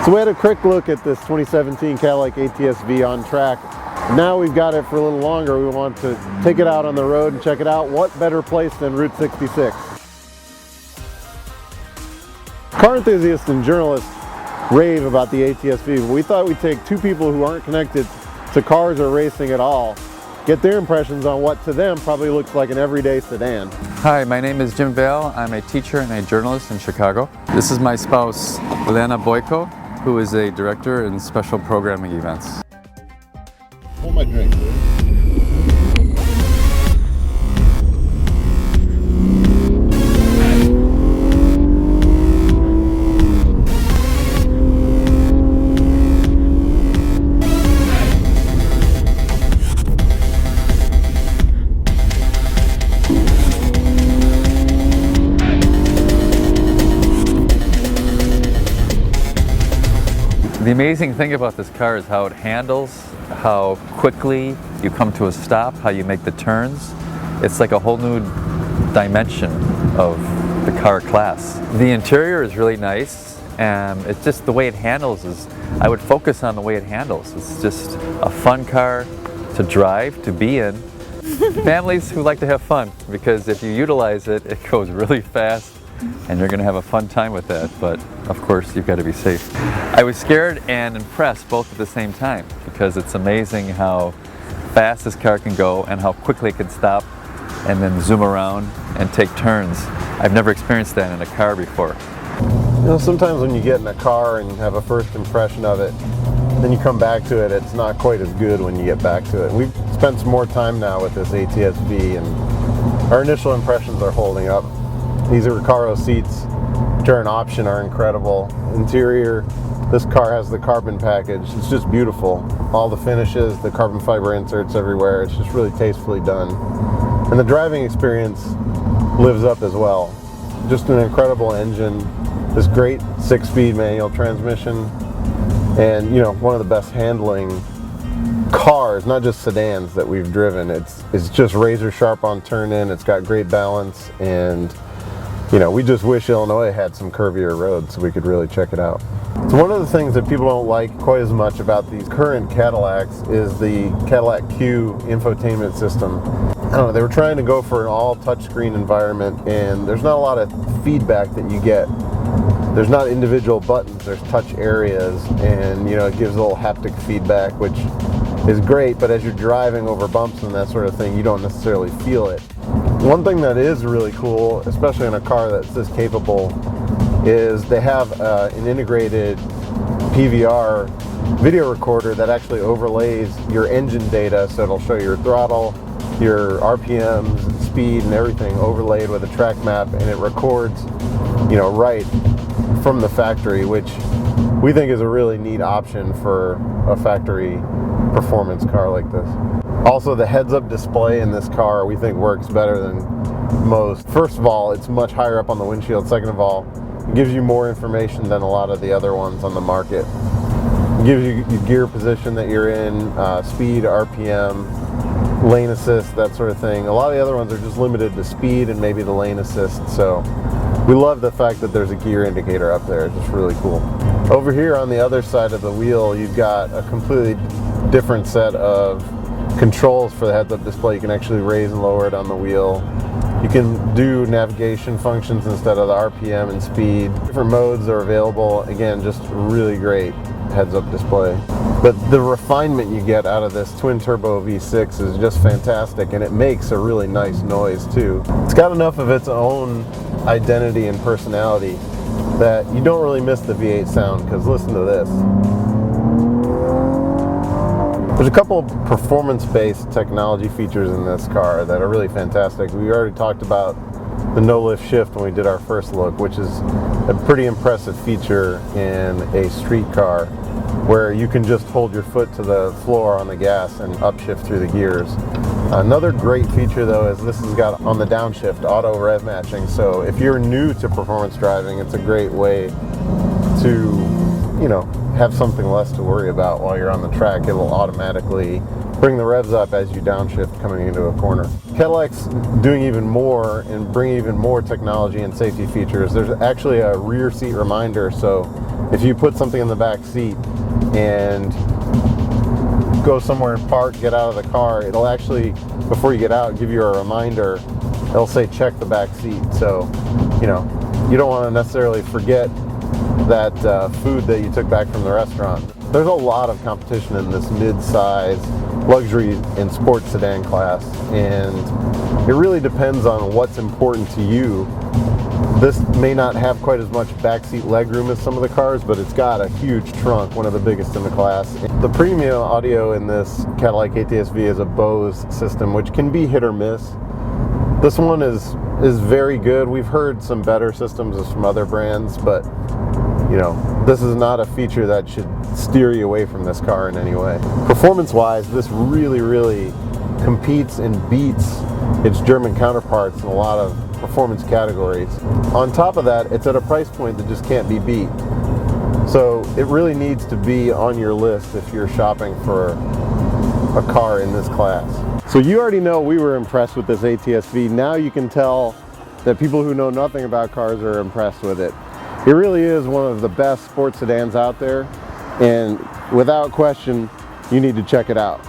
So we had a quick look at this 2017 Cadillac ATS-V on track. Now we've got it for a little longer. We want to take it out on the road and check it out. What better place than Route 66? Car enthusiasts and journalists rave about the ATS-V, but we thought we'd take two people who aren't connected to cars or racing at all, get their impressions on what to them probably looks like an everyday sedan. Hi, my name is Jim Vale. I'm a teacher and a journalist in Chicago. This is my spouse, Elena Boyko, who is a director in special programming events. Hold my drink. The amazing thing about this car is how it handles, how quickly you come to a stop, how you make the turns. It's like a whole new dimension of the car class. The interior is really nice, and it's just the way it handles is, I would focus on the way it handles. It's just a fun car to drive, to be in. Families who like to have fun, because if you utilize it, it goes really fast and you're going to have a fun time with that, but of course you've got to be safe. I was scared and impressed both at the same time, because it's amazing how fast this car can go and how quickly it can stop and then zoom around and take turns. I've never experienced that in a car before. You know, sometimes when you get in a car and have a first impression of it, then you come back to it, it's not quite as good when you get back to it. We've spent some more time now with this ATS-V, and our initial impressions are holding up. These are Recaro seats, which are an option, are incredible. Interior, this car has the carbon package. It's just beautiful. All the finishes, the carbon fiber inserts everywhere. It's just really tastefully done. And the driving experience lives up as well. Just an incredible engine, this great 6-speed manual transmission, and you know, one of the best handling cars, not just sedans, that we've driven. It's just razor sharp on turn in. It's got great balance, and you know, we just wish Illinois had some curvier roads so we could really check it out. So one of the things that people don't like quite as much about these current Cadillacs is the Cadillac Q infotainment system. I don't know, they were trying to go for an all touchscreen environment, and there's not a lot of feedback that you get. There's not individual buttons, there's touch areas, and you know, it gives a little haptic feedback, which is great, but as you're driving over bumps and that sort of thing, you don't necessarily feel it. One thing that is really cool, especially in a car that's this capable, is they have an integrated PVR video recorder that actually overlays your engine data, so it'll show your throttle, your RPMs, speed, and everything overlaid with a track map, and it records, you know, right from the factory, which we think is a really neat option for a factory performance car like this. Also, the heads-up display in this car we think works better than most. First of all, it's much higher up on the windshield. Second of all, it gives you more information than a lot of the other ones on the market. It gives you your gear position that you're in, speed, RPM, lane assist, that sort of thing. A lot of the other ones are just limited to speed and maybe the lane assist, so we love the fact that there's a gear indicator up there. It's just really cool. Over here on the other side of the wheel, you've got a completely different set of controls for the heads-up display. You can actually raise and lower it on the wheel. You can do navigation functions instead of the RPM and speed. Different modes are available. Again, just really great heads-up display. But the refinement you get out of this twin-turbo V6 is just fantastic, and it makes a really nice noise too. It's got enough of its own identity and personality that you don't really miss the V8 sound, because listen to this. There's a couple performance-based technology features in this car that are really fantastic. We already talked about the no-lift shift when we did our first look, which is a pretty impressive feature in a street car, where you can just hold your foot to the floor on the gas and upshift through the gears. Another great feature though is this has got on the downshift auto rev matching, so if you're new to performance driving, it's a great way to, you know, have something less to worry about while you're on the track. It will automatically bring the revs up as you downshift coming into a corner. Cadillac's doing even more and bringing even more technology and safety features. There's actually a rear seat reminder, so if you put something in the back seat and go somewhere and park, get out of the car, it'll actually, before you get out, give you a reminder. It'll say check the back seat, so you know you don't want to necessarily forget that food that you took back from the restaurant. There's a lot of competition in this mid-size luxury and sports sedan class, and it really depends on what's important to you. This may not have quite as much backseat legroom as some of the cars, but it's got a huge trunk, one of the biggest in the class. The premium audio in this Cadillac ATS-V is a Bose system, which can be hit or miss. This one is very good. We've heard some better systems from other brands, but you know, this is not a feature that should steer you away from this car in any way. Performance-wise, this really competes and beats its German counterparts in a lot of performance categories. On top of that, it's at a price point that just can't be beat. So it really needs to be on your list if you're shopping for a car in this class. So you already know we were impressed with this ATS-V. Now you can tell that people who know nothing about cars are impressed with it. It really is one of the best sports sedans out there, and without question, you need to check it out.